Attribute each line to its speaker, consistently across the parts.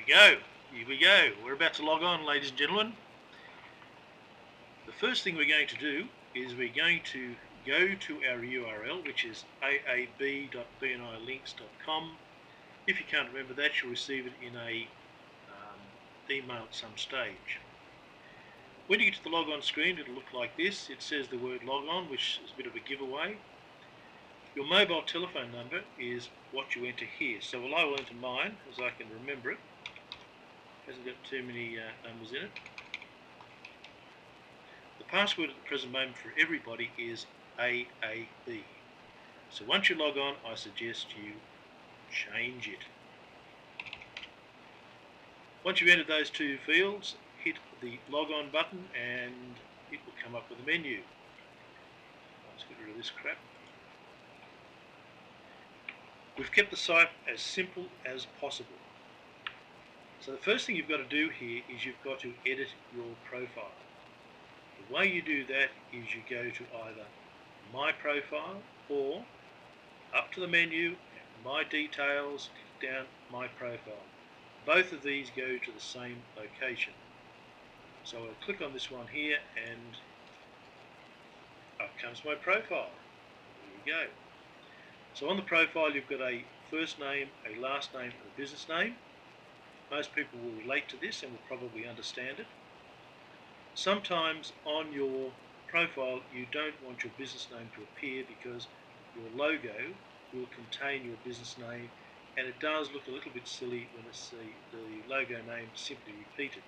Speaker 1: we go. Here we go. We're about to log on, ladies and gentlemen. The first thing we're going to do is we're going to go to our URL, which is aab.bnilinks.com. If you can't remember that, you'll receive it in a email at some stage. When you get to the log on screen, it'll look like this. It says the word log on, which is a bit of a giveaway. Your mobile telephone number is what you enter here. So I will enter mine as I can remember it. Hasn't got too many numbers in it. The password at the present moment for everybody is AAB. So once you log on, I suggest you change it. Once you've entered those two fields, hit the log on button and it will come up with a menu. Let's get rid of this crap. We've kept the site as simple as possible. So the first thing you've got to do here is you've got to edit your profile. The way you do that is you go to either My Profile or up to the menu, My Details, click down My Profile. Both of these go to the same location. So I'll click on this one here and up comes my profile. There you go. So on the profile you've got a first name, a last name and a business name. Most people will relate to this and will probably understand it. Sometimes on your profile you don't want your business name to appear because your logo will contain your business name, and it does look a little bit silly when it's the logo name simply repeated.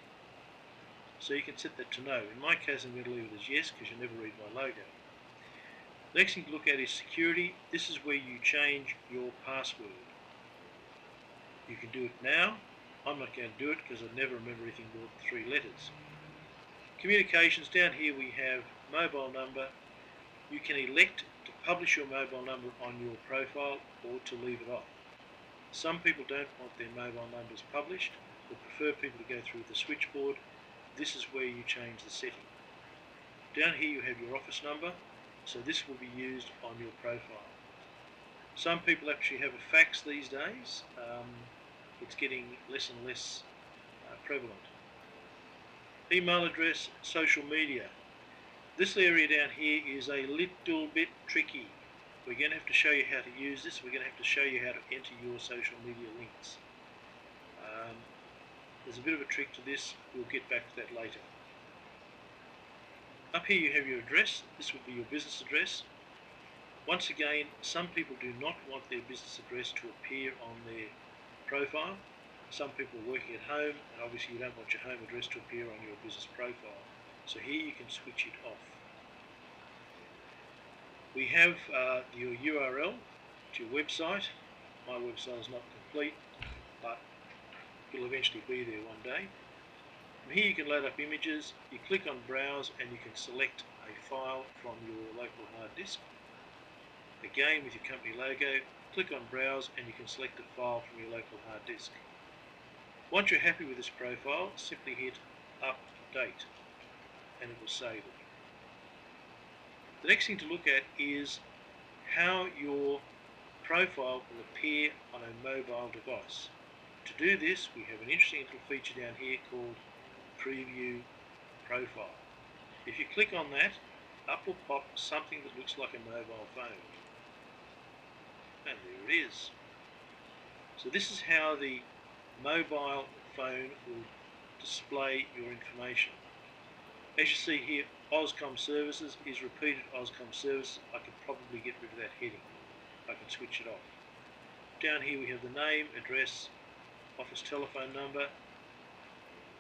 Speaker 1: So you can set that to no. In my case I'm going to leave it as yes because you never read my logo. Next thing to look at is security. This is where you change your password. You can do it now. I'm not going to do it because I never remember anything more than 3 letters. Communications, down here we have mobile number. You can elect to publish your mobile number on your profile or to leave it off. Some people don't want their mobile numbers published or prefer people to go through the switchboard. This is where you change the setting. Down here you have your office number, so this will be used on your profile. Some people actually have a fax these days. It's getting less and less prevalent. Email address, social media. This area down here is a little bit tricky. We're going to have to show you how to use this. We're going to have to show you how to enter your social media links. There's a bit of a trick to this. We'll get back to that later. Up here you have your address. This would be your business address. Once again, some people do not want their business address to appear on their profile. Some people are working at home, and obviously you don't want your home address to appear on your business profile. So here you can switch it off. We have your URL to your website. My website is not complete, but it'll eventually be there one day. From here you can load up images. You click on Browse and you can select a file from your local hard disk. Again, with your company logo, click on Browse and you can select a file from your local hard disk. Once you're happy with this profile, simply hit Update and it will save it. The next thing to look at is how your profile will appear on a mobile device. To do this, we have an interesting little feature down here called Preview Profile. If you click on that, up will pop something that looks like a mobile phone. And there it is. So this is how the mobile phone will display your information. As you see here, Auscom Services is repeated Auscom Services. I could probably get rid of that heading. I can switch it off. Down here we have the name, address, office telephone number.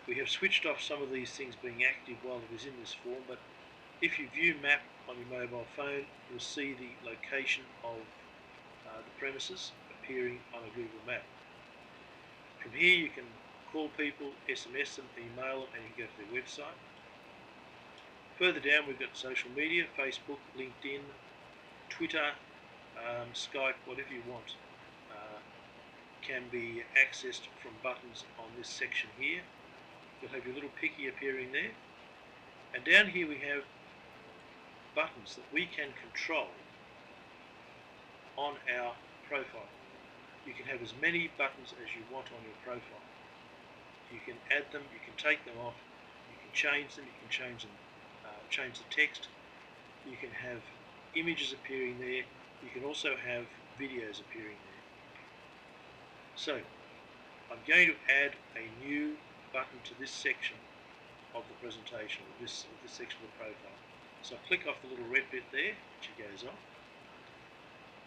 Speaker 1: We have switched off some of these things being active while it is in this form, but if you view map on your mobile phone, you'll see the location of the premises appearing on a Google map. From here you can call people, SMS them, email them, and you can go to their website. Further down we've got social media, Facebook, LinkedIn, Twitter, Skype, whatever you want can be accessed from buttons on this section here. You'll have your little picky appearing there. And down here we have buttons that we can control on our profile. You can have as many buttons as you want on your profile. You can add them, you can take them off, you can change them, you can change them, change the text. You can have images appearing there. You can also have videos appearing there. So I'm going to add a new button to this section of the presentation, or this section of the profile. So I click off the little red bit there, which goes off.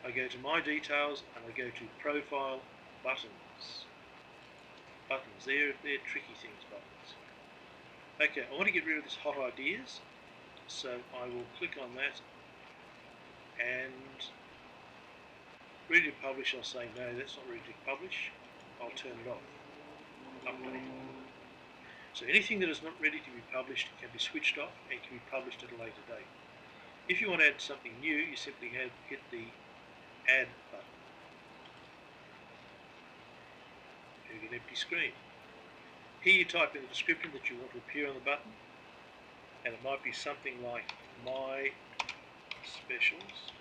Speaker 1: I go to My Details and I go to Profile Buttons. Buttons, they're tricky things, buttons. Okay, I want to get rid of this Hot Ideas, so I will click on that and ready to publish. I'll say no, that's not ready to publish. I'll turn it off. Update. So anything that is not ready to be published can be switched off and can be published at a later date. If you want to add something new, you simply hit the Add button. You get an empty screen. Here you type in the description that you want to appear on the button, and it might be something like My Specials.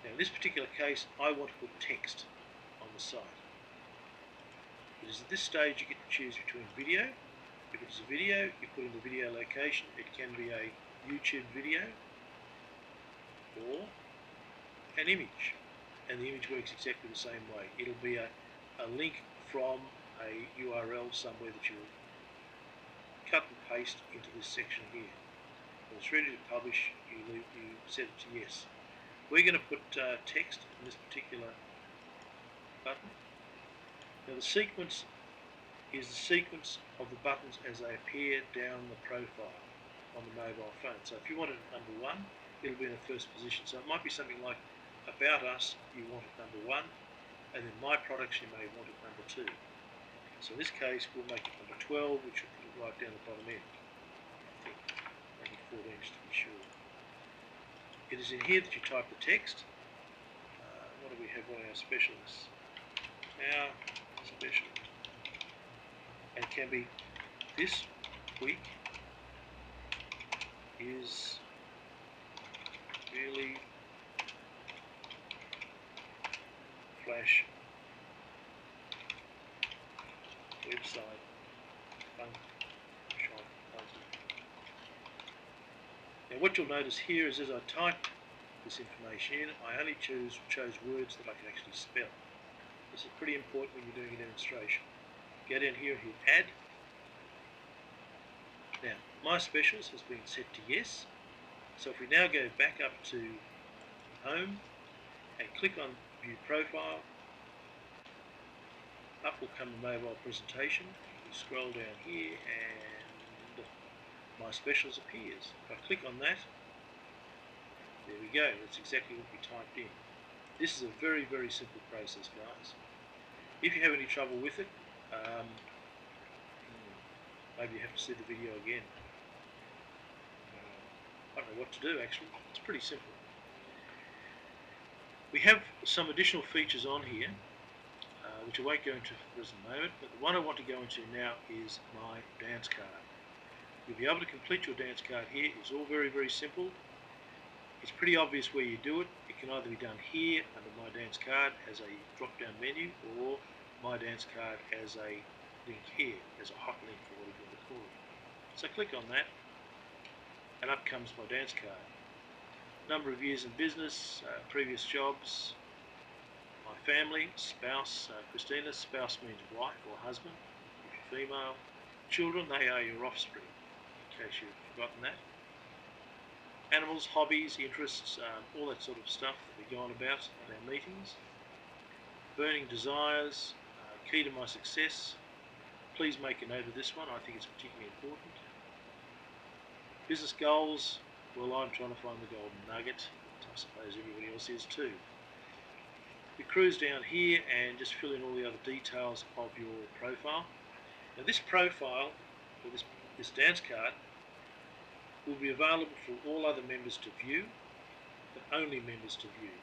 Speaker 1: Now in this particular case, I want to put text on the site. It is at this stage you get to choose between video. If it's a video, you put in the video location. It can be a YouTube video or an image, and the image works exactly the same way. It'll be a link from a URL somewhere that you will cut and paste into this section here. When it's ready to publish, you set it to yes. We're going to put text in this particular button. Now the sequence is the sequence of the buttons as they appear down the profile on the mobile phone. So if you want it at number 1, it'll be in the first position. So it might be something like About Us, you want it number 1, and then My Products, you may want it number 2. So in this case, we'll make it number 12, which will put it right down the bottom end. I think maybe 14 just to be sure. It is in here that you type the text. What do we have? One of our specialists. Our special. And it can be this week is really flash website function. Now what you'll notice here is as I type this information in, I only chose words that I can actually spell. This is pretty important when you're doing a demonstration. Go down here and hit Add. Now, My Specials has been set to yes. So if we now go back up to Home and click on View Profile, up will come the mobile presentation. You scroll down here and My Specials appears. If I click on that, there we go. That's exactly what we typed in. This is a very, very simple process, guys. If you have any trouble with it, maybe you have to see the video again. I don't know what to do actually. It's pretty simple. We have some additional features on here, which I won't go into for the present moment, but the one I want to go into now is My Dance Card. You'll be able to complete your dance card here. It's all very, very simple. It's pretty obvious where you do it. It can either be done here under My Dance Card as a drop-down menu, or My Dance Card as a link here, as a hot link for whatever you want to call it. So click on that, and up comes My Dance Card. Number of years in business, previous jobs, my family, spouse, Christina, spouse means wife or husband, if you're female. Children, they are your offspring, in case you've forgotten that. Animals, hobbies, interests, all that sort of stuff that we go on about at our meetings. Burning desires, key to my success. Please make a note of this one, I think it's particularly important. Business goals, well, I'm trying to find the golden nugget. I suppose everybody else is too. You cruise down here and just fill in all the other details of your profile. Now this profile, or this dance card, will be available for all other members to view, but only members to view.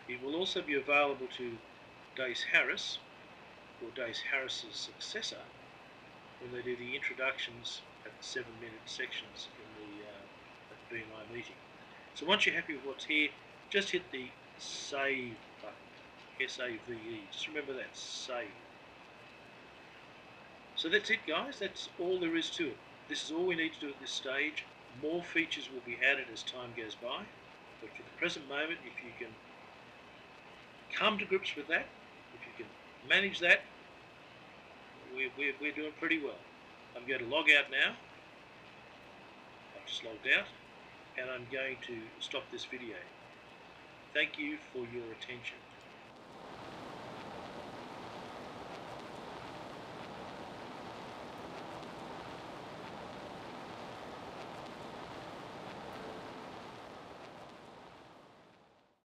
Speaker 1: It will also be available to Dace Harris, or Dace Harris's successor, when they do the introductions at the 7-minute sections in the at the BNI meeting. So once you're happy with what's here, just hit the Save button, S-A-V-E. Just remember that, Save. So that's it, guys. That's all there is to it. This is all we need to do at this stage. More features will be added as time goes by, but for the present moment, if you can come to grips with that, if you can manage that, we're doing pretty well. I'm going to log out now. I've just logged out, and I'm going to stop this video. Thank you for your attention.